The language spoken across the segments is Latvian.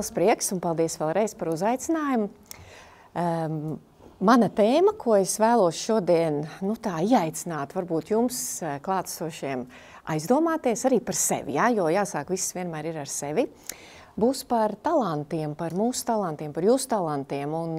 liels prieks un paldies vēlreiz par uzaicinājumu. Mana tēma, ko es vēlos šodien ieaicināt, varbūt jums klātesošiem aizdomāties arī par sevi, jo jāsāk viss vienmēr ir ar sevi, būs par talantiem, par mūsu talantiem, par jūsu talantiem un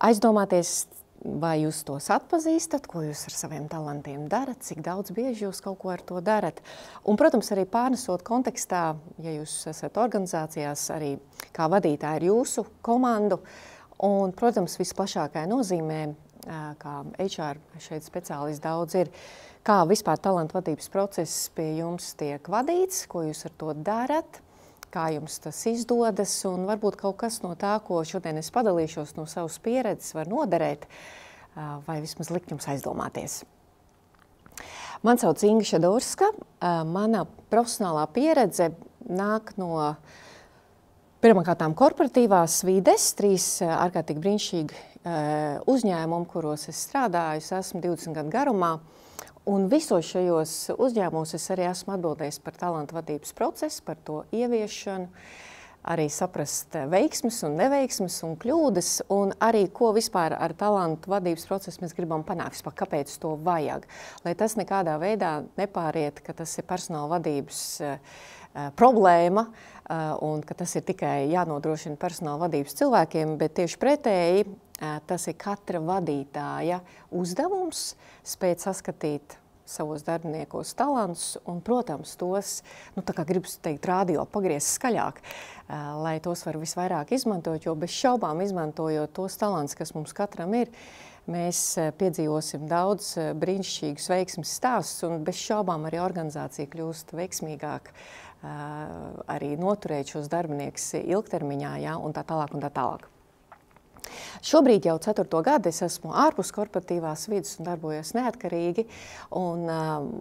aizdomāties, vai jūs tos atpazīstat, ko jūs ar saviem talantiem darat, cik daudz bieži jūs kaut ko ar to darat. Un, protams, arī pārnesot kontekstā, ja jūs esat organizācijās, arī kā vadītāji ar jūsu komandu. Un, protams, visplašākajā nozīmē, kā HR šeit speciālisti daudz ir, kā vispār talantu vadības process pie jums tiek vadīts, ko jūs ar to darat, kā jums tas izdodas, un varbūt kaut kas no tā, ko šodien es padalīšos no savas pieredzes, var noderēt, vai vismaz likt jums aizdomāties. Man sauc Inga Šadurska, mana profesionālā pieredze nāk no pirmkārtām korporatīvās vides, 3 ārkārtīgi brīnišķīgi uzņēmumi, kuros es strādāju, esmu 20 gadu garumā. Un visos šajos uzņēmumos es arī esmu atbildējis par talantu vadības procesu, par to ieviešanu, arī saprast veiksmes un neveiksmes un kļūdas, un arī ko vispār ar talantu vadības procesu mēs gribam panākt, kāpēc to vajag. Lai tas nekādā veidā nepāriet, ka tas ir personāla vadības problēma un ka tas ir tikai jānodrošina personāla vadības cilvēkiem, bet tieši pretēji tas ir katra vadītāja uzdevums spēt saskatīt savos darbiniekos talantus un, protams, tos, tā kā gribas teikt, radio pagriezt skaļāk, lai tos var visvairāk izmantot, jo bez šaubām izmantojot tos talants, kas mums katram ir, mēs piedzīvosim daudz brīnišķīgus veiksmes stāstus un bez šaubām arī organizācija kļūst veiksmīgāk, arī noturēt šos darbiniekus ilgtermiņā, un tā tālāk un tā tālāk. Šobrīd jau 4. gadu es esmu ārpus korporatīvās vides un darbojos neatkarīgi, un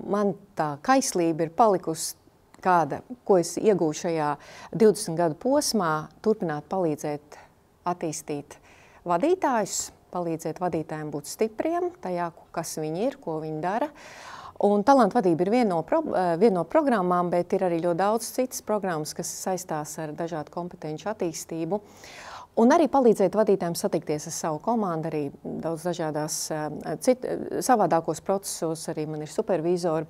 man tā kaislība ir palikusi kāda, ko es iegūšu šajā 20 gadu posmā, turpināt palīdzēt attīstīt vadītājus, palīdzēt vadītājiem būt stipriem tajā, kas viņi ir, ko viņi dara. Un talantu vadība ir viena no programmām, bet ir arī ļoti daudz citas programmas, kas saistās ar dažādu kompetenci attīstību. Un arī palīdzēt vadītājiem satikties ar savu komandu, arī daudz dažādās savādākos procesos, arī man ir supervizori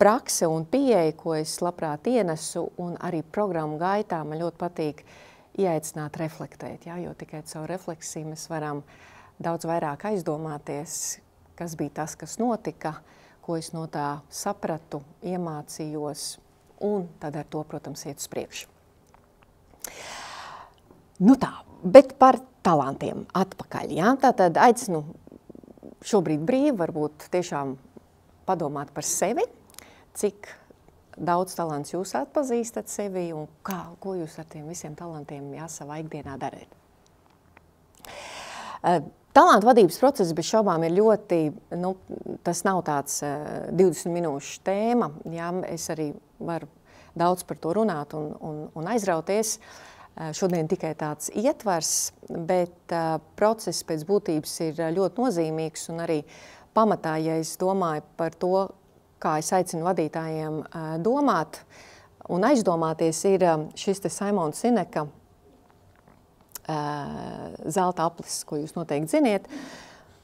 prakse un pieeja, ko es labprāt ienesu, un arī programmu gaitā man ļoti patīk ieaicināt reflektēt, jo tikai caur refleksiju mēs varam daudz vairāk aizdomāties, kas bija tas, kas notika, ko es no tā sapratu, iemācījos, un tad ar to, protams, iet uz priekšu. Bet par talantiem atpakaļ. Tātad aicinu šobrīd brīvi varbūt tiešām padomāt par sevi, cik daudz talants jūs atpazīstat sevi un ko jūs ar tiem visiem talantiem savā ikdienā darāt. Talantu vadības process bez šaubām ir ļoti, tas nav tāds 20 minūšu tēma, es arī varu daudz par to runāt un aizrauties. Šodien tikai tāds ietvers, bet process pēc būtības ir ļoti nozīmīgs un arī pamatā, ja es domāju par to, kā es aicinu vadītājiem domāt un aizdomāties, ir šis te Simona Sineka zelta aplis, ko jūs noteikti ziniet.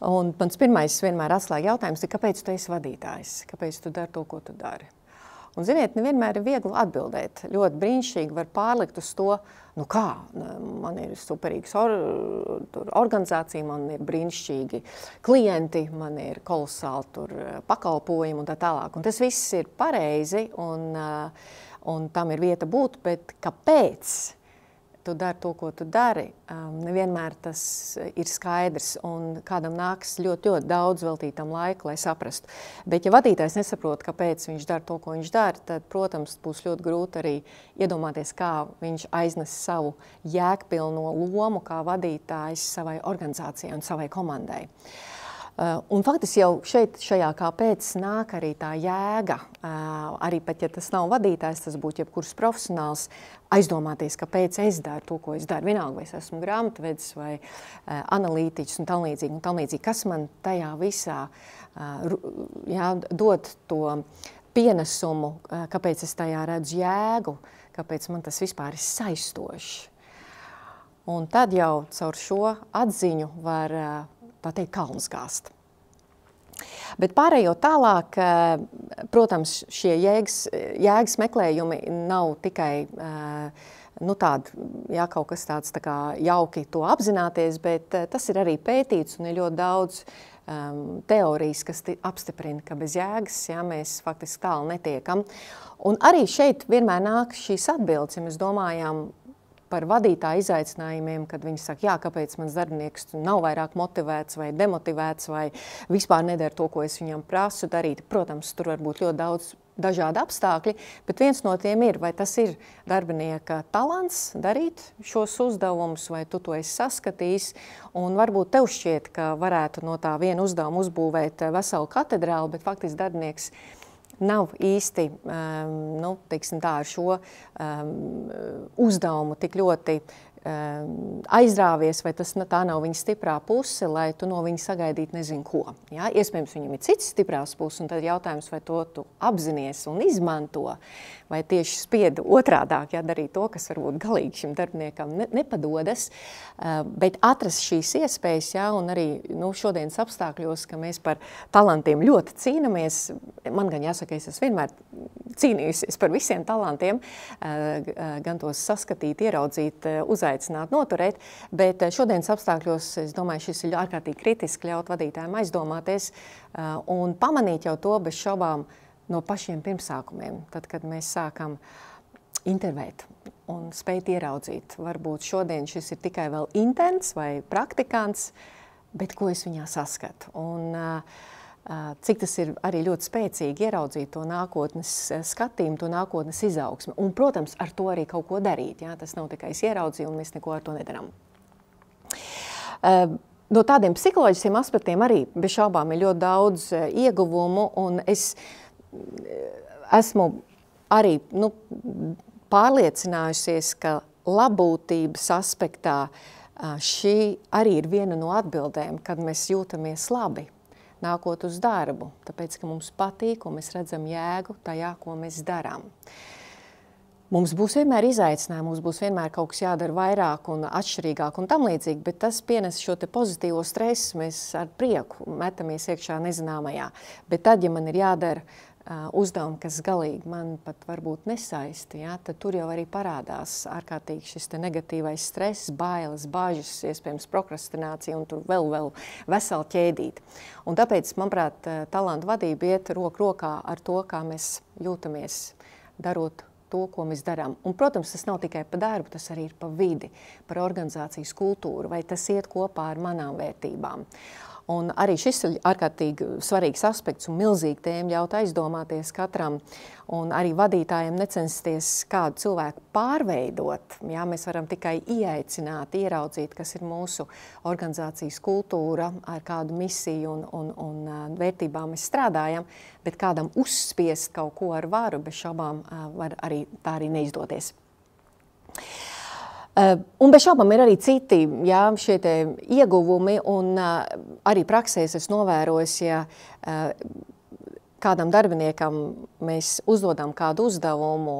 Un mans pirmais vienmēr atslēga jautājums ir, kāpēc tu esi vadītājs? Kāpēc tu dari to, ko tu dari? Un, ziniet, nevienmēr ir viegli atbildēt. Ļoti brīnišķīgi var pārlikt uz to, man ir superīgas organizācija, man ir brīnišķīgi klienti, man ir kolosāli pakalpojumi un tā tālāk. Un tas viss ir pareizi un tam ir vieta būt, bet kāpēc tu dari to, ko tu dari, nevienmēr tas ir skaidrs un kādam nāks ļoti daudz veltīt tam laiku, lai saprastu. Bet ja vadītājs nesaprot, kāpēc viņš dara to, ko viņš dara, tad, protams, būs ļoti grūti arī iedomāties, kā viņš aiznes savu jēgpilno lomu kā vadītājs savai organizācijai un savai komandai. Un faktiski jau šajā kāpēc nāk arī tā jēga, arī pat, ja tas nav vadītājs, tas būtu jebkurš profesionāls, aizdomāties, kāpēc es daru to, ko es daru. Vienalga, vai es esmu grāmatvedis vai analītiķis un tam līdzīgi. Kas man tajā visā dod to pienesumu, kāpēc es tajā redzu jēgu, kāpēc man tas vispār ir saistoši. Un tad jau caur šo atziņu var, tā teikt, kalnus gāzt. Bet pārējot tālāk, protams, šie jēgas meklējumi nav tikai tādi, kaut kas tāds tā kā jauki to apzināties, bet tas ir arī pētīts un ir ļoti daudz teorijas, kas apstiprina, ka bez jēgas mēs faktiski tālu netiekam. Un arī šeit vienmēr nāk šīs atbildes, ja mēs domājam par vadītāju izaicinājumiem, kad viņi saka, kāpēc mans darbinieks nav vairāk motivēts vai demotivēts vai vispār nedara to, ko es viņam prasu darīt. Protams, tur var būt ļoti daudz dažādi apstākļi, bet viens no tiem ir, vai tas ir darbinieka talants darīt šos uzdevumus, vai tu to esi saskatījis, un varbūt tev šķiet, ka varētu no tā viena uzdevuma uzbūvēt veselu katedrāli, bet faktiski darbinieks nav īsti, teiksim tā, ar šo uzdevumu tik ļoti aizrāvies, vai tā nav viņa stiprā puse, lai tu no viņa sagaidītu nezinu ko. Ja? Iespējams, viņam ir cits stiprās puses, un tad jautājums, vai to tu apzinies un izmanto, vai tieši spied otrādāk, darīt to, kas varbūt galīgi šim darbiniekam nepadodas, bet atrast šīs iespējas, un arī šodienas apstākļos, ka mēs par talantiem ļoti cīnamies, man gan jāsaka, es esmu vienmēr cīnījusies par visiem talantiem, gan tos saskatīt, ieraudzīt, uzaicināt, noturēt, bet šodienas apstākļos, es domāju, šis ir ārkārtīgi kritiski ļaut vadītājiem aizdomāties un pamanīt jau to bez šaubām no pašiem pirmsākumiem, tad, kad mēs sākam intervēt un spēt ieraudzīt. Varbūt šodien šis ir tikai vēl interns vai praktikants, bet ko es viņā saskatu. Un cik tas ir arī ļoti spēcīgi ieraudzīt to nākotnes skatījumu, to nākotnes izaugsmi. Un, protams, ar to arī kaut ko darīt. Ja? Tas nav tikai es ieraudzīju un mēs neko ar to nedaram. No tādiem psiholoģiskiem aspektiem arī bez šaubām ir ļoti daudz ieguvumu, un es esmu arī pārliecinājusies, ka labbūtības aspektā šī arī ir viena no atbildēm, kad mēs jūtamies labi, nākot uz darbu, tāpēc, ka mums patīk, un mēs redzam jēgu tajā, ko mēs darām. Mums būs vienmēr izaicinājumi, mums būs vienmēr kaut kas jādara vairāk un atšķirīgāk un tam līdzīgi, bet tas pienes šo te pozitīvo stresu, mēs ar prieku metamies iekšā nezināmajā. Bet tad, ja man ir jādara uzdevumi, kas galīgi man pat varbūt nesaisti, tad tur jau arī parādās ārkārtīgi šis te negatīvais stress, bailes, bažas, iespējams prokrastinācija un tur vēl vesela ķēdīte. Un tāpēc, manuprāt, talantu vadība iet roku rokā ar to, kā mēs jūtamies darot to, ko mēs darām. Un, protams, tas nav tikai par darbu, tas arī ir par vidi, par organizācijas kultūru, vai tas iet kopā ar manām vērtībām. Un arī šis ir ārkārtīgi svarīgs aspekts un milzīgi tēma ļaut aizdomāties katram un arī vadītājiem necensties kādu cilvēku pārveidot. Jā, mēs varam tikai ieaicināt, ieraudzīt, kas ir mūsu organizācijas kultūra, ar kādu misiju un vērtībām mēs strādājam, bet kādam uzspiest kaut ko ar varu, bez šaubām var arī tā arī neizdoties. Un bez šaubām ir arī citi šie te ieguvumi, un arī praksēs es novērojos, ja kādam darbiniekam mēs uzdodam kādu uzdevumu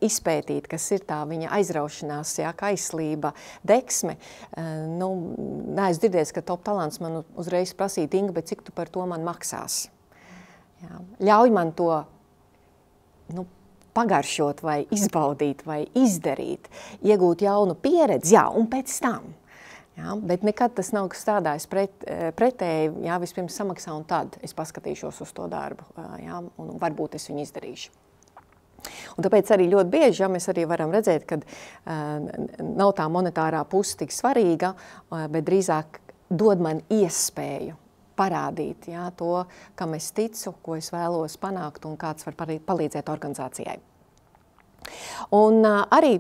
izpētīt, kas ir tā viņa aizraušanās, kaislība, deksme. Neesmu dzirdējis, ka top talants man uzreiz prasītu, Inga, bet cik tu par to man maksās? Ļauj man to pagaršot vai izbaudīt vai izdarīt, iegūt jaunu pieredzi, un pēc tam. Bet nekad tas nav strādājis pretēji, vispirms samaksā un tad es paskatīšos uz to darbu, un varbūt es viņu izdarīšu. Un tāpēc arī ļoti bieži mēs arī varam redzēt, ka nav tā monetārā puse tik svarīga, bet drīzāk dod man iespēju parādīt to, kam es ticu, ko es vēlos panākt un kāds var palīdzēt organizācijai. Un arī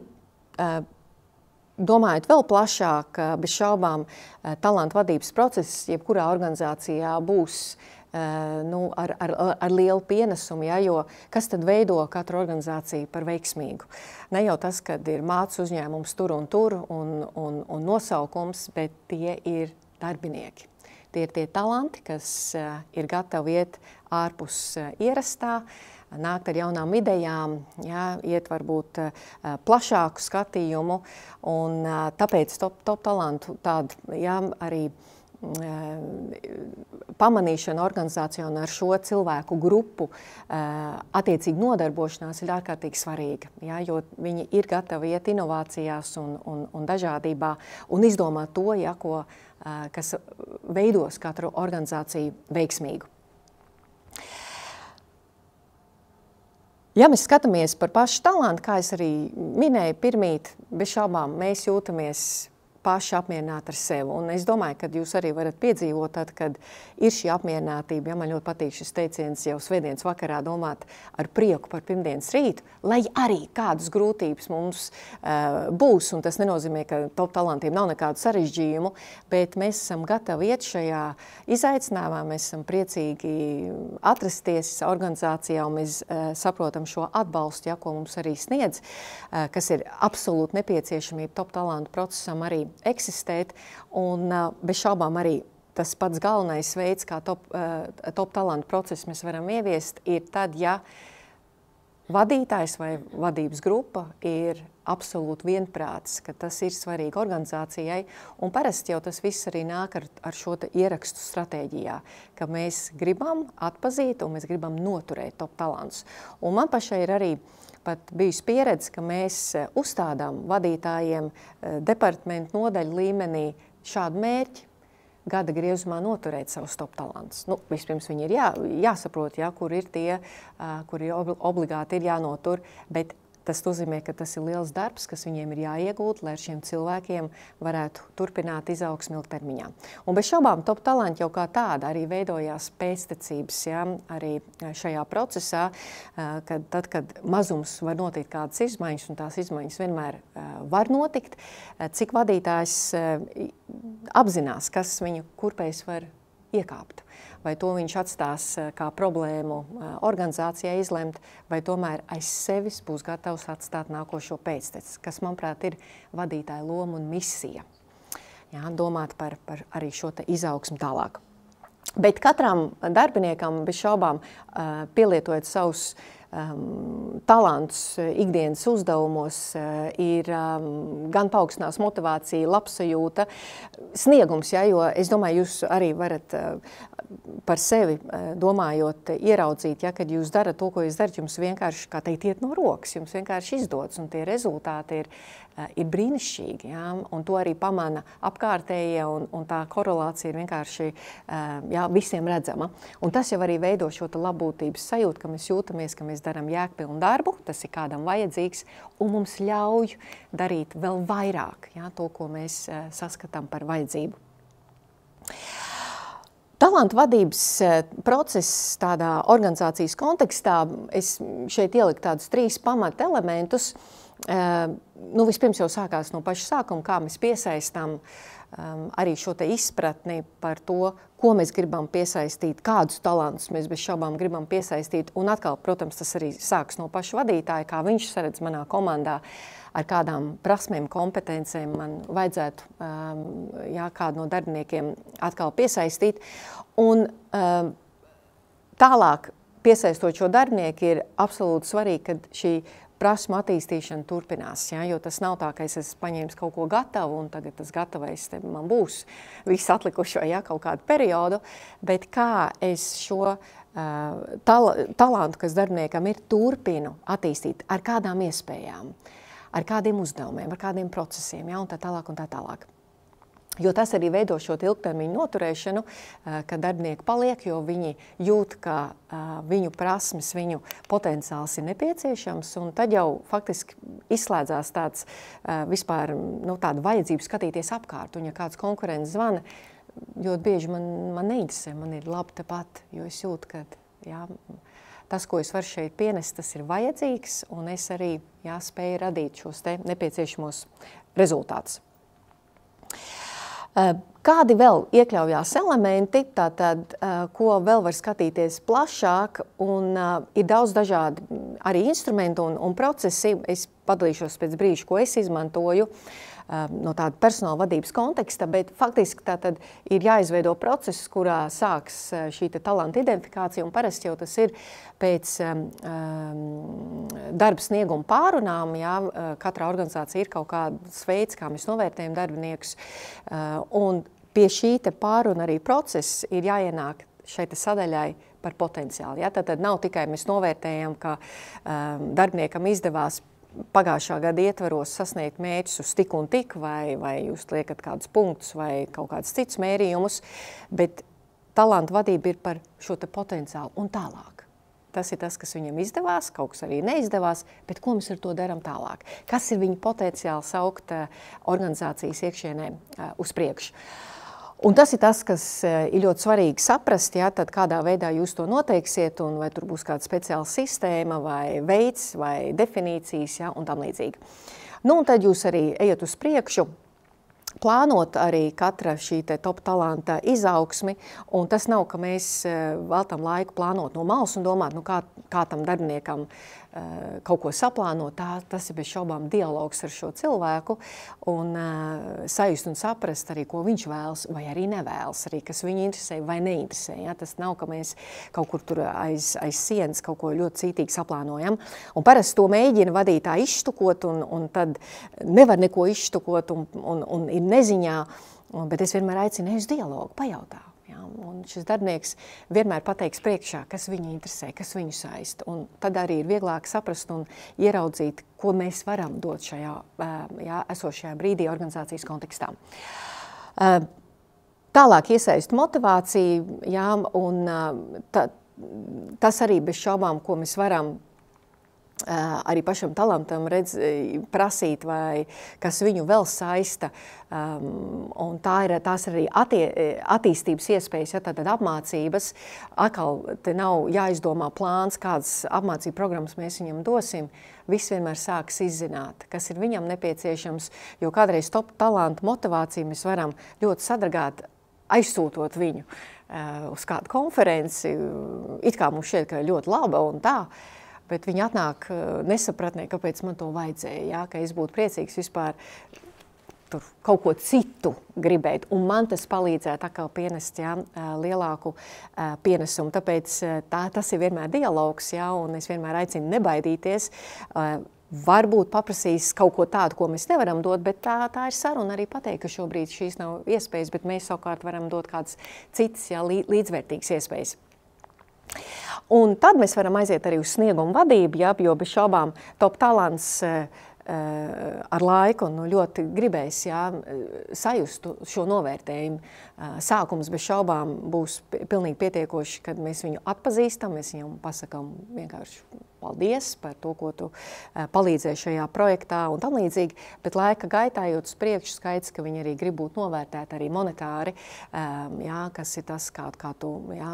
domājot vēl plašāk, bez šaubām talantu vadības process, jebkurā organizācijā būs ar lielu pienesumu, jo kas tad veido katru organizāciju par veiksmīgu? Ne jau tas, kad ir mācu uzņēmums tur un nosaukums, bet tie ir darbinieki. Tie ir tie talanti, kas ir gatavi iet ārpus ierastā, nākt ar jaunām idejām, jā, iet varbūt plašāku skatījumu, un tāpēc top talantu tādu, jā, arī pamanīšana organizācijā un ar šo cilvēku grupu attiecīgi nodarbošanās ir ārkārtīgi svarīga, ja, jo viņi ir gatavi iet inovācijās un dažādībā un izdomāt to, ja, kas veidos katru organizāciju veiksmīgu. Ja mēs skatāmies par pašu talantu, kā es arī minēju pirmīt, bez šaubām mēs jūtamies paši apmierināti ar sevi. Un es domāju, ka jūs arī varat piedzīvot tad, kad ir šī apmierinātība. Ja man ļoti patīk šis teiciens jau svētdienas vakarā domāt ar prieku par pirmdienas rītu, lai arī kādas grūtības mums būs, un tas nenozīmē, ka top talantiem nav nekādu sarežģījumu, bet mēs esam gatavi iet šajā izaicinājumā, mēs esam priecīgi atrasties organizācijā, un mēs saprotam šo atbalstu, ja, ko mums arī sniedz, kas ir absolūti nepieciešamība top talantu procesam arī eksistēt, un bez šaubām arī tas pats galvenais veids, kā top talantu procesu mēs varam ieviest, ir tad, ja vadītājs vai vadības grupa ir absolūti vienprāts, ka tas ir svarīgi organizācijai, un parasti jau tas viss arī nāk ar šo ierakstu stratēģijā, ka mēs gribam atpazīt un mēs gribam noturēt top talantus. Un man pašai ir arī pat bijusi pieredze, ka mēs uzstādām vadītājiem departamentu nodaļu līmenī šādu mērķi gada griezumā noturēt savus top talantus. Nu, vispirms viņi ir jāsaprot, ja, kur ir tie, kuri obligāti ir jānotur, bet tas nozīmē, ka tas ir liels darbs, kas viņiem ir jāiegūt, lai ar šiem cilvēkiem varētu turpināt izaugsmi ilgtermiņā. Un bez šaubām top talanti jau kā tāda arī veidojās pēctecības, ja, arī šajā procesā, kad mazums var notikt kādas izmaiņas, un tās izmaiņas vienmēr var notikt, cik vadītājs apzinās, kas viņu kurpēs var iekāpt. Vai to viņš atstās kā problēmu organizācijai izlemt, vai tomēr aiz sevis būs gatavs atstāt nākošo pēcteci, kas, manuprāt, ir vadītāja loma un misija. Jā, domāt par arī šo izaugsmu tālāk. Bet katram darbiniekam, bez šaubām, pielietojot savus talants ikdienas uzdevumos, ir gan paaugstinās motivācija, labsajūta, sniegums, ja, jo es domāju, jūs arī varat par sevi domājot, ieraudzīt, ja, kad jūs darat to, ko jūs darat, jums vienkārši, kā teikt, iet no rokas, jums vienkārši izdodas, un tie rezultāti ir brīnišķīgi, ja, un to arī pamana apkārtējie, un tā korelācija ir vienkārši visiem redzama. Un tas jau arī veido šo labūtības sajūtu, ka mēs jūtamies, ka mēs darām jēgpilnu darbu, tas ir kādam vajadzīgs, un mums ļauj darīt vēl vairāk, ja, to, ko mēs saskatām par vajadzību. Talantu vadības process tādā organizācijas kontekstā, es šeit ieliku tādus 3 pamata elementus. Vispirms jau sākās no paša sākuma, kā mēs piesaistām arī šo izpratni par to, ko mēs gribam piesaistīt, kādus talantus mēs bez šaubām gribam piesaistīt. Un atkal, protams, tas arī sāks no paša vadītāja, kā viņš saredz manā komandā, ar kādām prasmēm, kompetencēm man vajadzētu kādu no darbiniekiem atkal piesaistīt. Un tālāk, piesaistot šo darbinieku, ir absolūti svarīgi, ka šī prasmu attīstīšana turpinās, ja, jo tas nav tā, ka es esmu paņēmis kaut ko gatavu, un tagad tas gatavais man būs visu atlikušo, ja, kaut kādu periodu, bet kā es šo talantu, kas darbiniekam ir, turpinu attīstīt, ar kādām iespējām, ar kādiem uzdevumiem, ar kādiem procesiem, ja, un tā tālāk un tā tālāk. Jo tas arī veido šo ilgtermiņu noturēšanu, ka darbinieki paliek, jo viņi jūt, ka viņu prasmes, viņu potenciāls ir nepieciešams, un tad jau faktiski izslēdzās tāds vispār tāda vajadzība skatīties apkārt, un ja kāds konkurents zvana, ļoti bieži man neinteresē, man ir labi tepat, jo es jūtu, ka tas, ko es varu šeit pienest, tas ir vajadzīgs, un es arī spēju radīt šos nepieciešamos rezultātus. Kādi vēl iekļaujās elementi, tātad, ko vēl var skatīties plašāk, un ir daudz dažādi arī instrumenti un procesi. Es padalīšos pēc brīža, ko es izmantoju. no tāda personāla vadības konteksta, bet faktiski tātad ir jāizveido process, kurā sāks šī talanta identifikācija, un parasti jau tas ir pēc darba snieguma pārunām, jā, katrā organizācija ir kaut kāds veids, kā mēs novērtējam darbiniekus, un pie šī pāruna arī process ir jāienāk šai sadaļai par potenciālu. Ja? Tad nav tikai mēs novērtējam, ka darbiniekam izdevās pagājušā gada ietvaros sasniegt mērķus uz tik un tik, vai jūs liekat kādus punktus vai kaut kādus citus mērījumus, bet talanta vadība ir par šo potenciālu un tālāk. Tas ir tas, kas viņam izdevās, kaut kas arī neizdevās, bet ko mēs ar to darām tālāk? Kas ir viņa potenciāls augt organizācijas iekšienē uz priekšu? Un tas ir tas, kas ir ļoti svarīgi saprast, ja, tad kādā veidā jūs to noteiksiet, un vai tur būs kāda speciāla sistēma, vai veids, vai definīcijas, ja, un tam līdzīgi. Nu, un tad jūs arī ejat uz priekšu, plānot arī katra šī top talanta izaugsmi, un tas nav, ka mēs veltam laiku plānot no malas un domāt, nu kā tam darbiniekam kaut ko saplānot, tas ir bez šaubām dialogs ar šo cilvēku un sajust un saprast arī, ko viņš vēlas vai arī nevēlas, arī kas viņu interesē vai neinteresē. Ja? Tas nav, ka mēs kaut kur tur aiz sienas kaut ko ļoti cītīgi saplānojam. Un parasti to mēģina vadītāji izštukot, un tad nevar neko izštukot un ir neziņā, bet es vienmēr aicinu uz dialogu, pajautā. Ja? Un šis darbinieks vienmēr pateiks priekšā, kas viņu interesē, kas viņu saista. Un tad arī ir vieglāk saprast un ieraudzīt, ko mēs varam dot šajā esošajā brīdī organizācijas kontekstā. Tālāk iesaist motivāciju, jā, un tas arī bez šaubām, ko mēs varam arī pašam talantam prasīt, vai kas viņu vēl saista, un tās ir arī attīstības iespējas, ja, tātad apmācības. Atkal te nav jāizdomā plāns, kādas apmācību programmas mēs viņam dosim. Viss vienmēr sāks izzināt, kas ir viņam nepieciešams, jo kādreiz top talanta motivāciju mēs varam ļoti sadragāt, aizsūtot viņu uz kādu konferenci. It kā mums šķiet, ka ļoti laba un tā, bet viņi atnāk nesapratnē, kāpēc man to vajadzēja, ja? Ka es būtu priecīgs vispār tur kaut ko citu gribēt, un man tas palīdzētu atkal pienest, ja, lielāku pienesumu. Tāpēc tas ir vienmēr dialogs, ja, un es vienmēr aicinu nebaidīties. Varbūt paprasīs kaut ko tādu, ko mēs nevaram dot, bet tā ir saruna arī pateikt, ka šobrīd šīs nav iespējas, bet mēs savukārt varam dot kādas citas, ja, līdzvērtīgas iespējas. Un tad mēs varam aiziet arī uz sniegumu vadību, ja, jo bez šaubām top talants ar laiku ļoti gribēs, ja, sajust šo novērtējumu. Sākums bez šaubām būs pilnīgi pietiekoši, kad mēs viņu atpazīstam, mēs viņam pasakām vienkārši paldies par to, ko tu palīdzēji šajā projektā un tam līdzīgi, bet laika gaitā jūt uz priekšu skaidrs, ka viņi arī grib būt novērtēti arī monetāri, jā, kas ir tas, kā tu, jā,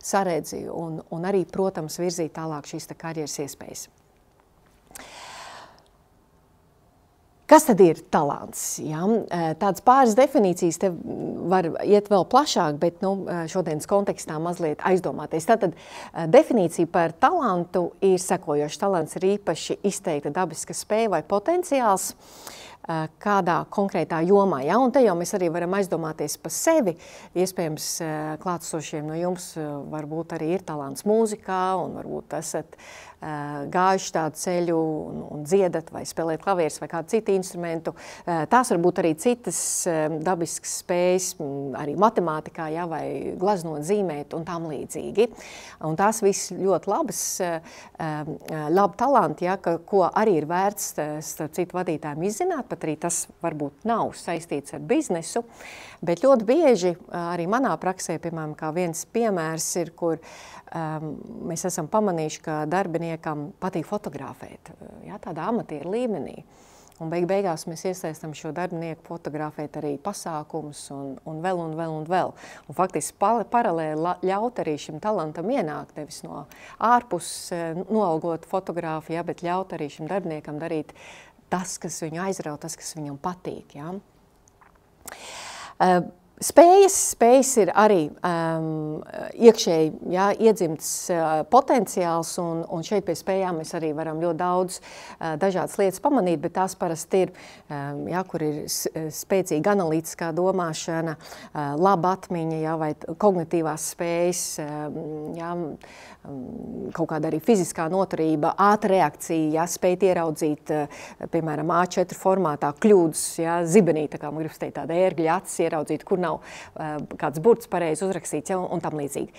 saredzi un arī, protams, virzīt tālāk šīs karjeras iespējas. Kas tad ir talants? Ja? Tādas pāris definīcijas te var iet vēl plašāk, bet šodienas kontekstā mazliet aizdomāties. Tātad definīcija par talantu ir sekojoša. Talants ir īpaši izteikta dabiska spēja vai potenciāls kādā konkrētā jomā. Ja? Un te jau mēs arī varam aizdomāties par sevi. Iespējams, klātsošiem no jums varbūt arī ir talants mūzikā, un varbūt esat gājuši tādu ceļu un dziedat vai spēlēt klavierus vai kādu citu instrumentu. Tās var būt arī citas dabiskas spējas, arī matemātikā, ja, vai glaznot, zīmēt un tam līdzīgi. Un tās viss ļoti labi talanti, ja, ko arī ir vērts starp citu vadītājiem izzināt, pat arī tas varbūt nav saistīts ar biznesu, bet ļoti bieži arī manā praksē, piemēram, kā viens piemērs ir, kur mēs esam pamanījuši, ka darbiniekam patīk fotografēt, ja, tādā amatieru līmenī. Un beigās mēs iesaistam šo darbinieku fotografēt arī pasākumus un vēl. Un faktiski paralēli ļaut arī šim talantam ienākt, nevis no ārpus noalgot fotogrāfu, ja, bet ļaut arī šim darbiniekam darīt tas, kas viņu aizrauj, tas, kas viņam patīk. Ja. Spējas ir arī iekšēji iedzimts potenciāls, un šeit pie spējām mēs arī varam ļoti daudz dažādas lietas pamanīt, bet tās parasti ir, kur ir spēcīga analītiskā domāšana, laba atmiņa, vai kognitīvās spējas, kaut kāda arī fiziskā noturība, ātra reakcija, spēt ieraudzīt, piemēram, A4 formātā kļūdas, zibenī, tā kā man gribas teikt tāda ērgļa acis, ieraudzīt, kur nav kāds burts pareizi uzrakstīts, un tam līdzīgi.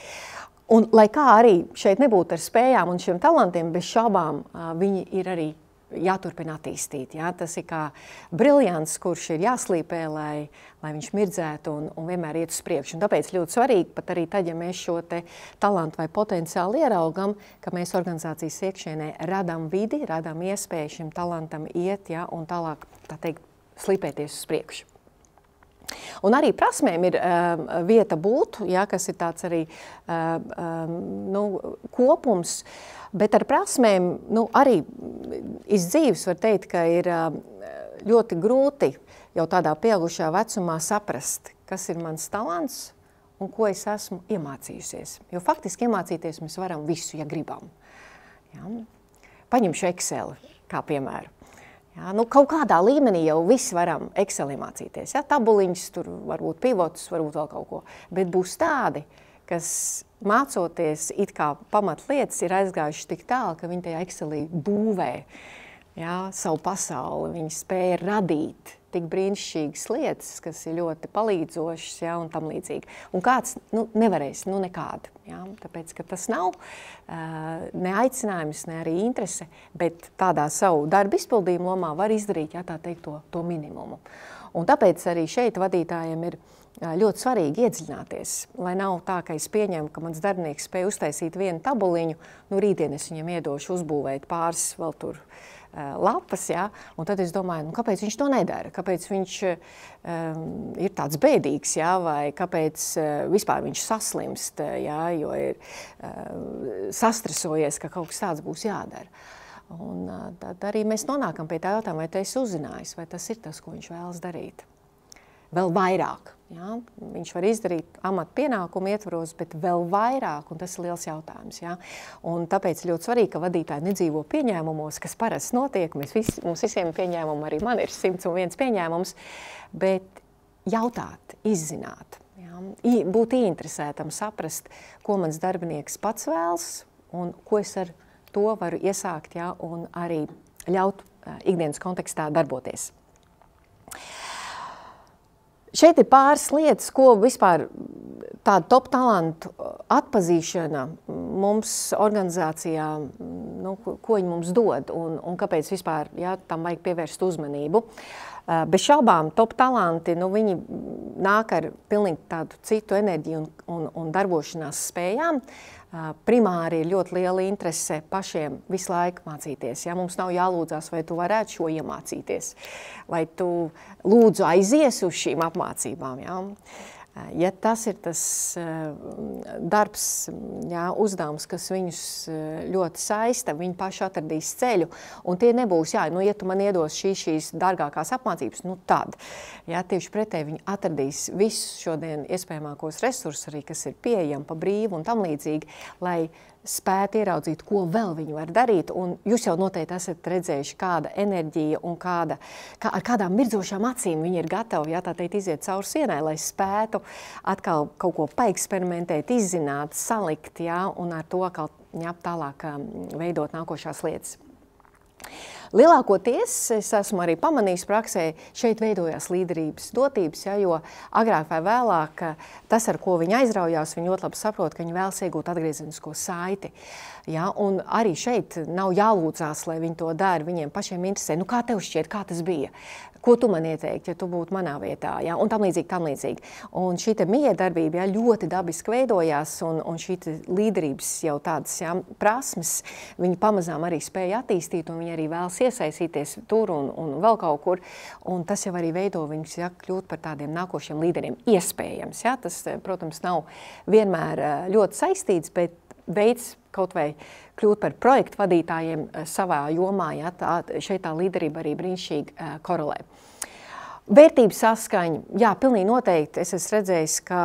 Un, lai kā arī šeit nebūtu ar spējām un šiem talantiem, bez šaubām viņi ir arī jāturpina attīstīt. Tas ir kā briljants, kurš ir jāslīpē, lai viņš mirdzētu un vienmēr iet uz priekšu. Un tāpēc ļoti svarīgi, pat arī tad, ja mēs šo te talantu vai potenciālu ieraugam, ka mēs organizācijas iekšienē radam vidi, radam iespēju šim talantam iet, un tālāk, tā teikt, slīpēties uz priekšu. Un arī prasmēm ir vieta būt, kas ir tāds arī kopums, bet ar prasmēm arī iz dzīves var teikt, ka ir ļoti grūti jau tādā pieaugušā vecumā saprast, kas ir mans talants un ko es esmu iemācījusies. Jo faktiski iemācīties mēs varam visu, ja gribam. Paņemšu Excel kā piemēru. Kaut kādā līmenī jau visi varam Excel iemācīties. Tabuliņas, tur varbūt pivotus, varbūt vēl kaut ko. Bet būs tādi, kas mācoties it kā pamatlietas ir aizgājuši tik tālu, ka viņi tajā Excelī būvē savu pasauli. Viņi spēja radīt tik brīnišķīgas lietas, kas ir ļoti palīdzošas, un tam līdzīgi. Un kāds nevarēs, nekādu. Tāpēc, ka tas nav ne aicinājums, ne arī interese, bet tādā savu darbu izpildījumu lomā var izdarīt, tā teikt, to minimumu. Un tāpēc arī šeit vadītājiem ir ļoti svarīgi iedziļināties, lai nav tā, ka es pieņemu, ka mans darbinieks spēj uztaisīt vienu tabuliņu, rītdien es viņam iedošu uzbūvēt pāris vēl tur lapas, un tad es domāju, kāpēc viņš to nedara, kāpēc viņš ir tāds bēdīgs, vai kāpēc vispār viņš saslimst, jo ir sastresojies, ka kaut kas tāds būs jādara. Un tad arī mēs nonākam pie tā jautājuma, vai tu esi uzzinājis, vai tas ir tas, ko viņš vēlas darīt. Vēl vairāk. Viņš var izdarīt amata pienākumu ietvaros, bet vēl vairāk, un tas ir liels jautājums. Un tāpēc ļoti svarīgi, ka vadītāji nedzīvo pieņēmumos, kas parasti notiek. Mums visiem pieņēmumi, arī man ir 101 pieņēmums, bet jautāt, izzināt, būt ieinteresētam, saprast, ko mans darbinieks pats vēlas un ko es ar to varu iesākt, un arī ļaut ikdienas kontekstā darboties. Šeit ir pāris lietas, ko vispār tāda top talantu atpazīšana mums organizācijā, ko viņi mums dod un kāpēc vispār tam vajag pievērst uzmanību. Bez šaubām top talanti, viņi nāk ar pilnīgi tādu citu enerģiju un darbošanās spējām. Primāri ir ļoti liela interese pašiem visu laiku mācīties. Mums nav jālūdzās, vai tu varētu šo iemācīties, vai tu lūdzu aizies uz šīm apmācībām. Ja tas ir tas darbs, uzdevums, kas viņus ļoti saista, viņi paši atradīs ceļu, un tie nebūs, ja tu man iedos šīs dārgākās apmācības, tad. Tieši pretēji viņi atradīs visus šodien iespējamākos resursus, arī kas ir pieejami pa brīvu un tam līdzīgi, lai spētu ieraudzīt, ko vēl viņi var darīt, un jūs jau noteikti esat redzējuši, kāda enerģija un ar kādām mirdzošām acīm viņi ir gatavi, tā teikt, iziet cauri sienai, lai spētu atkal kaut ko paeksperimentēt, izzināt, salikt, un ar to atkal tālāk veidot nākošās lietas. Lielākoties, es esmu arī pamanījis praksē, šeit veidojās līderības dotības, jo agrāk vai vēlāk tas, ar ko viņi aizraujās, viņi ļoti labi saprot, ka viņi vēlas iegūt atgriezenisko saiti. Un arī šeit nav jālūdzās, lai viņi to dara, viņiem pašiem interesē, kā tev šķiet, kā tas bija, ko tu man ieteikti, ja tu būtu manā vietā, un tam līdzīgi. Un šī miedarbība ļoti dabiski veidojās, un šī līderības jau tādas prasmes, viņi pamazām arī spēja attīstīt, un viņi arī vēlas iesaistīties tur un vēl kaut kur, un tas jau arī veido viņus kļūt par tādiem nākošiem līderiem. Iespējams, tas, protams, nav vienmēr ļoti saistīts, bet veids kaut vai kļūt par projektu vadītājiem savā jomā, šeit tā līderība arī brīnišķīgi korelē. Vērtību saskaņa, jā, pilnīgi noteikti. Es esmu redzējis, ka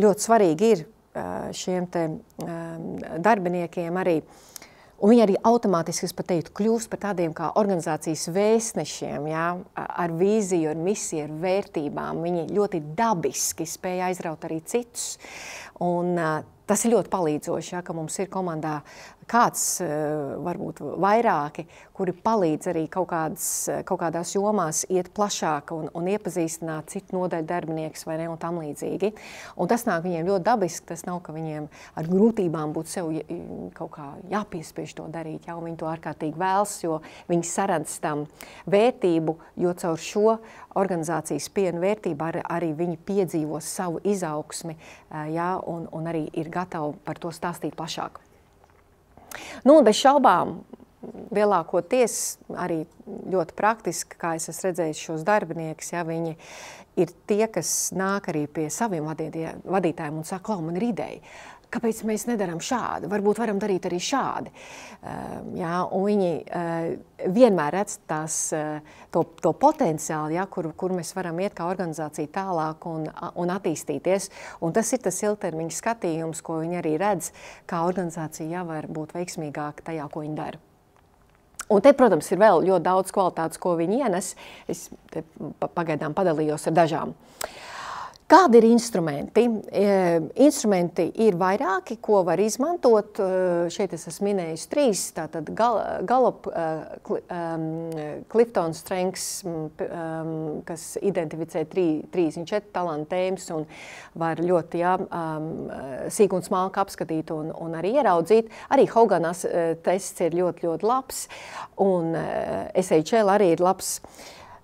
ļoti svarīgi ir šiem te darbiniekiem arī, un viņi arī automātiski, es pat teiktu, kļūst par tādiem kā organizācijas vēstnešiem, jā, ar vīziju, ar misiju, ar vērtībām. Viņi ļoti dabiski spēja aizraut arī citus. Un tas ir ļoti palīdzoši, ja, ka mums ir komandā kāds, varbūt vairāki, kuri palīdz arī kaut kādās jomās iet plašāk un iepazīstināt citu nodaļu darbinieks vai ne, un tam līdzīgi. Un tas nāk viņiem ļoti dabiski, tas nav, ka viņiem ar grūtībām būtu sev kaut kā jāpiespiež to darīt, ja, un viņi to ārkārtīgi vēlas, jo viņi saredz tam vērtību, jo caur šo organizācijas pienu vērtību arī viņi piedzīvos savu izaugsmi, ja, un arī ir gatavi par to stāstīt plašāk. Nu, un bez šaubām, lielākoties arī ļoti praktiski, kā es esmu redzējis šos darbiniekus, ja, viņi ir tie, kas nāk arī pie saviem vadītājiem un saka, klau, man ir ideja. Kāpēc mēs nedaram šādi? Varbūt varam darīt arī šādi. Jā, un viņi vienmēr redz to potenciālu, jā, kur mēs varam iet kā organizācija tālāk un attīstīties. Un tas ir tas ilgtermiņa skatījums, ko viņi arī redz, kā organizācija jāvar būt veiksmīgāka tajā, ko viņi dara. Un te, protams, ir vēl ļoti daudz kvalitātes, ko viņi ienes. Es te pagaidām padalījos ar dažām. Kādi ir instrumenti? Instrumenti ir vairāki, ko var izmantot. Šeit es esmu minējis 3, tātad Gallup, Clifton Strengths, kas identificē 3-4 talantu tēmas un var ļoti sīk un smalki apskatīt un arī ieraudzīt. Arī Hoganas tests ir ļoti, ļoti labs, un SHL arī ir labs.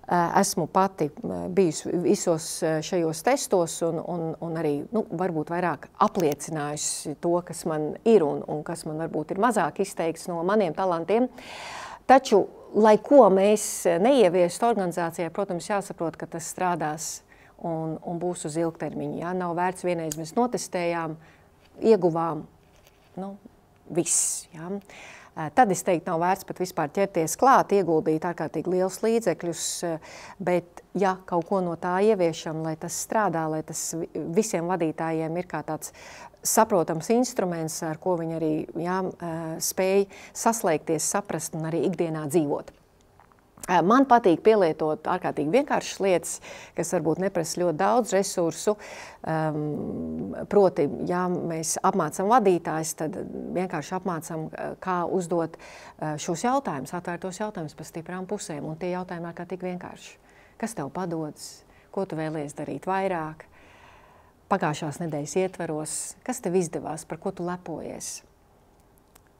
Esmu pati bijusi visos šajos testos un arī, varbūt vairāk apliecinājusi to, kas man ir un kas man varbūt ir mazāk izteikts no maniem talantiem. Taču, lai ko mēs neieviestu organizācijā, protams, jāsaprot, ka tas strādās un būs uz ilgtermiņu. Ja? Nav vērts vienreiz mēs notestējām, ieguvām, viss. Ja? Tad es teiktu, nav vērts pat vispār ķerties klāt, ieguldīt ārkārtīgi liels līdzekļus, bet ja kaut ko no tā ieviešam, lai tas strādā, lai tas visiem vadītājiem ir kā tāds saprotams instruments, ar ko viņi arī spēj saslēgties, saprast un arī ikdienā dzīvot. Man patīk pielietot ārkārtīgi vienkāršas lietas, kas varbūt neprasa ļoti daudz resursu. Proti, ja mēs apmācam vadītājus, tad vienkārši apmācam, kā uzdot šos jautājumus, atvērtos jautājumus pa stiprām pusēm. Un tie jautājumi ārkārtīgi vienkārši. Kas tev padodas? Ko tu vēlies darīt vairāk? Pagājušās nedēļas ietveros, kas tev izdevās, par ko tu lepojies?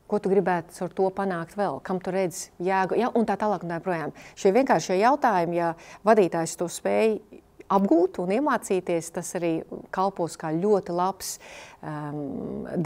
Ko tu gribētu ar to panākt vēl? Kam tu redzi jēgu? Ja, un tā tālāk un tā projām. Šie vienkāršie jautājumi, ja vadītājs to spēj apgūt un iemācīties, tas arī kalpos kā ļoti labs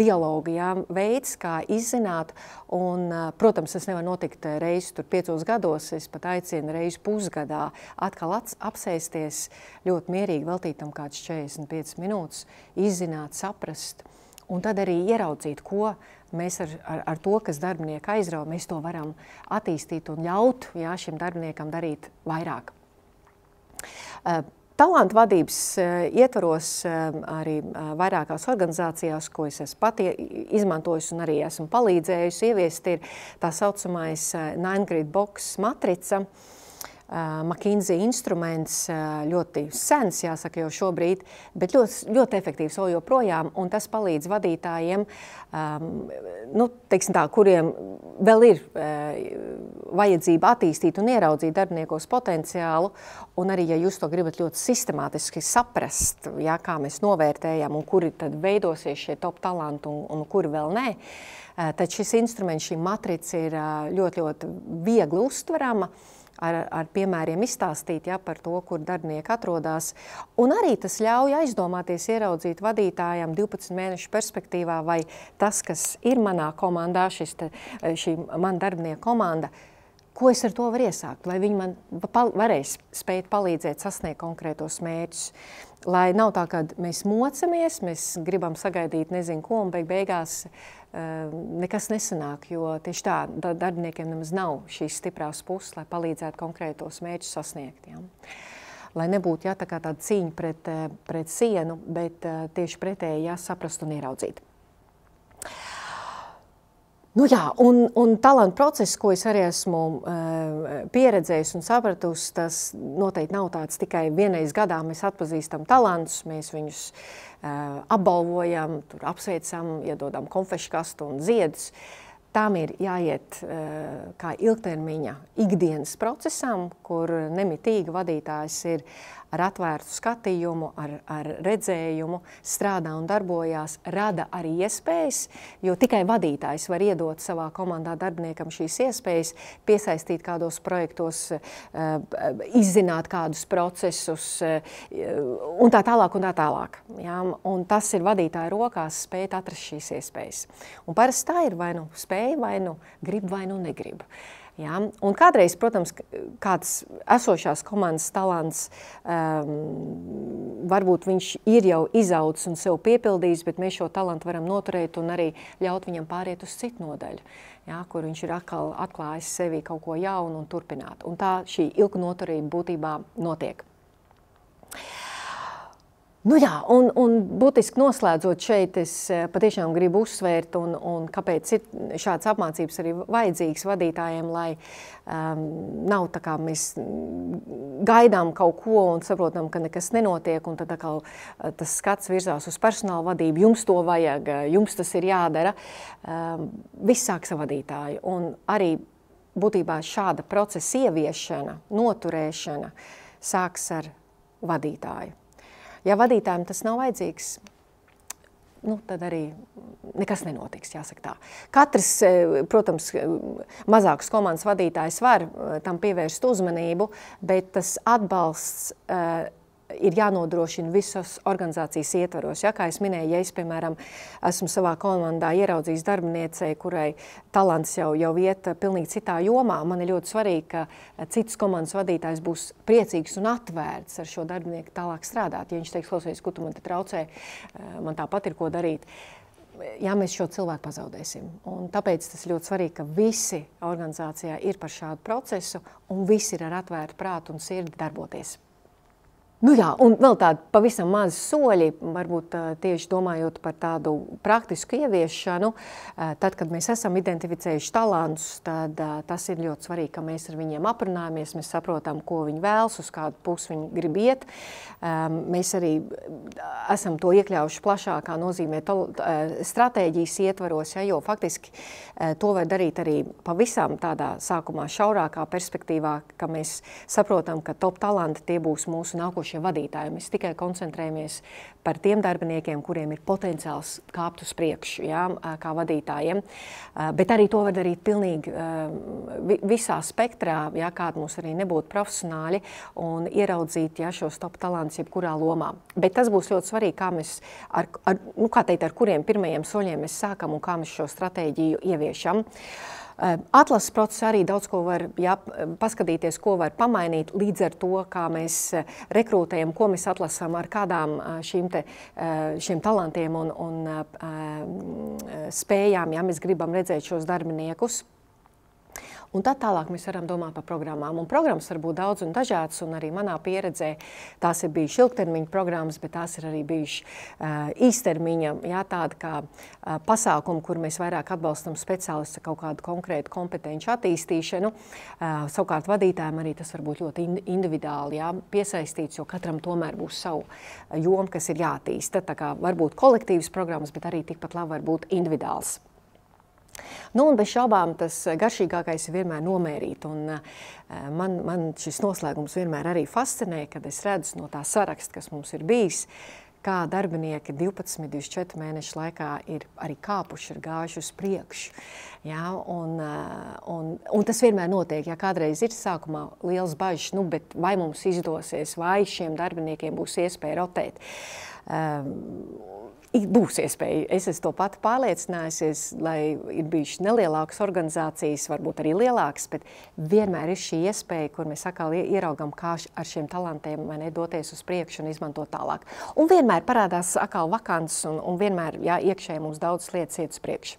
dialoga veids, kā izzināt. Un, protams, tas nevar notikt reizi 5 gados. Es pat aicinu reizi pusgadā atkal apsēsties, ļoti mierīgi veltīt tam kāds 45 minūtes, izzināt, saprast. Un tad arī ieraudzīt, ko mēs ar to, kas darbinieku aizrauj, mēs to varam attīstīt un ļaut šim darbiniekam darīt vairāk. Talantu vadības ietvaros arī vairākās organizācijās, ko es esmu pati izmantojusi un arī esmu palīdzējusi ieviest, ir tā saucamais 9-grid box matrica. McKinsey instruments ļoti sens, jāsaka jau šobrīd, bet ļoti efektīvs vēl joprojām, un tas palīdz vadītājiem, teiksim tā, kuriem vēl ir vajadzība attīstīt un ieraudzīt darbiniekos potenciālu, un arī, ja jūs to gribat ļoti sistemātiski saprast, kā mēs novērtējam un kuri tad veidosies šie top talanti un kuri vēl nē, tad šis instruments, šī matrica ir ļoti, ļoti viegli uztverama, ar piemēriem izstāstīt par to, kur darbinieki atrodas. Un arī tas ļauj aizdomāties, ieraudzīt vadītājiem 12 mēnešu perspektīvā, vai tas, kas ir manā komandā, šī mana darbinieku komanda, ko es ar to varu iesākt, lai viņi man varēs spēt palīdzēt sasniegt konkrētos mērķus. Lai nav tā, ka mēs mocamies, mēs gribam sagaidīt nezinu ko, un beigās nekas nesanāk, jo tieši tā darbiniekiem nemaz nav šīs stiprās puses, lai palīdzētu konkrētos mērķus sasniegt. Ja. Lai nebūtu tā kā tāda cīņa pret sienu, bet tieši pretēji saprast un ieraudzīt. Nu jā, un talantu process, ko es arī esmu pieredzējis un sapratusi, tas noteikti nav tāds tikai vienreiz gadā mēs atpazīstam talantus, mēs viņus apbalvojam, tur apsveicam, iedodam konfešu kastu un ziedus. Tām ir jāiet kā ilgtermiņa ikdienas procesam, kur nemitīgi vadītājs ir ar atvērtu skatījumu, ar redzējumu, strādā un darbojās, rada arī iespējas, jo tikai vadītājs var iedot savā komandā darbiniekam šīs iespējas, piesaistīt kādos projektos, izzināt kādus procesus un tā tālāk un tā tālāk. Ja? Un tas ir vadītāja rokās spēt atrast šīs iespējas. Un parasti tā ir vai nu spēja, vai nu grib, vai nu negrib. Ja? Un kādreiz, protams, kāds esošās komandas talants, varbūt viņš ir jau izaudzis un sev piepildījis, bet mēs šo talantu varam noturēt un arī ļaut viņam pāriet uz citu nodaļu, ja? Kur viņš ir atkal atklājis sevī kaut ko jaunu un turpināt. Un tā šī ilgnoturība būtībā notiek. Nu jā, un būtiski noslēdzot šeit, es patiešām gribu uzsvērt, un kāpēc ir šāds apmācības arī vajadzīgs vadītājiem, lai nav tā kā mēs gaidām kaut ko un saprotam, ka nekas nenotiek, un tad atkal tas skats virzās uz personāla vadību, jums to vajag, jums tas ir jādara. Viss sāks ar vadītāju, un arī būtībā šāda procesa ieviešana, noturēšana sāks ar vadītāju. Ja vadītājiem tas nav vajadzīgs, nu, tad arī nekas nenotiks, jāsaka tā. Katrs, protams, mazāks komandas vadītājs var tam pievērst uzmanību, bet tas atbalsts ir jānodrošina visas organizācijas ietvaros. Ja, kā es minēju, ja es, piemēram, esmu savā komandā ieraudzījis darbiniecei, kurai talants jau iet pilnīgi citā jomā, man ir ļoti svarīgi, ka cits komandas vadītājs būs priecīgs un atvērts ar šo darbinieku tālāk strādāt. Ja viņš teiks, klausies, ko tu man te traucē, man tāpat ir ko darīt. Jā, mēs šo cilvēku pazaudēsim. Un tāpēc tas ļoti svarīgi, ka visi organizācijā ir par šādu procesu un visi ir ar atvērtu prātu un sirdi darboties. Nu jā, un vēl tādi pavisam mazi soļi, varbūt tieši domājot par tādu praktisku ieviešanu, tad, kad mēs esam identificējuši talantus, tad tas ir ļoti svarīgi, ka mēs ar viņiem aprunājamies, mēs saprotam, ko viņi vēlas, uz kādu pusi viņi grib iet. Mēs arī esam to iekļaujuši plašākā nozīmē stratēģijas ietvaros, ja, jo faktiski to var darīt arī pavisam tādā sākumā šaurākā perspektīvā, ka mēs saprotam, ka top talanti tie būs mūsu nākošie vadītāji. Mēs tikai koncentrējamies par tiem darbiniekiem, kuriem ir potenciāls kāpt uz priekšu, ja, kā vadītājiem. Bet arī to var darīt pilnīgi visā spektrā, ja, kāda mums arī nebūtu profesionāļi, un ieraudzīt ja, šos top talantus jebkurā lomā. Bet tas būs ļoti svarīgi, kā mēs ar kuriem pirmajiem soļiem mēs sākam un kā mēs šo stratēģiju ieviešam. Atlases process arī daudz ko var paskatīties, ko var pamainīt līdz ar to, kā mēs rekrūtējam, ko mēs atlasām ar kādām šiem talantiem un spējām, ja mēs gribam redzēt šos darbiniekus. Un tad tālāk mēs varam domāt par programmām. Un programmas var būt daudz un dažādas, un arī manā pieredzē tās ir bijušas ilgtermiņa programmas, bet tās ir arī bijušas īstermiņa, jā, tāda kā pasākumi, kur mēs vairāk atbalstam speciālistus ar kaut kādu konkrētu kompetenci attīstīšanu. Savukārt vadītājiem arī tas var būt ļoti individuāli, jā, piesaistīts, jo katram tomēr būs savu jomu, kas ir jātīsta. Tā kā var būt kolektīvas programmas, bet arī tikpat labi var būt individuāls. Nu, un bez šaubām tas garšīgākais ir vienmēr nomērīt, un man šis noslēgums vienmēr arī fascinē, kad es redzu no tā saraksta, kas mums ir bijis, kā darbinieki 12-24 mēnešu laikā ir arī kāpuši, ir gājuši uz priekšu. Ja, un tas vienmēr notiek, ja kādreiz ir sākumā liels bažas, nu, bet vai mums izdosies, vai šiem darbiniekiem būs iespēja rotēt. Būs iespēja. Es esmu to pati pārliecinājusies, lai ir bijušas nelielākas organizācijas, varbūt arī lielākas, bet vienmēr ir šī iespēja, kur mēs atkal ieraugam, kā ar šiem talantiem doties uz priekšu un izmantot tālāk. Un vienmēr parādās atkal vakants un vienmēr, jā, iekšēji mums daudz lietas iet uz priekšu.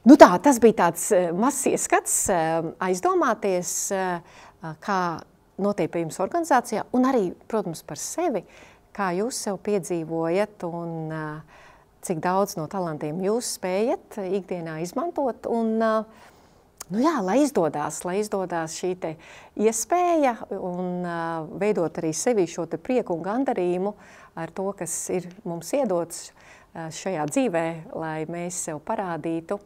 Nu tā, tas bija tāds mazs ieskats, aizdomāties, kā notiek pie jums organizācijā un arī, protams, par sevi, kā jūs sev piedzīvojat un cik daudz no talantiem jūs spējat ikdienā izmantot. Un, nu jā, lai izdodās šī te iespēja un veidot arī sevi šo te prieku un gandarījumu ar to, kas ir mums iedots šajā dzīvē, lai mēs sev parādītu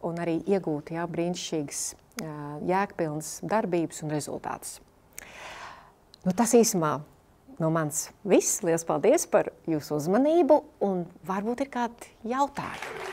un arī iegūtu, jā, brīnišķīgas, jēgpilnas darbības un rezultātus. Nu, tas īsumā no mans viss. Liels paldies par jūsu uzmanību un varbūt ir kādi jautājumi.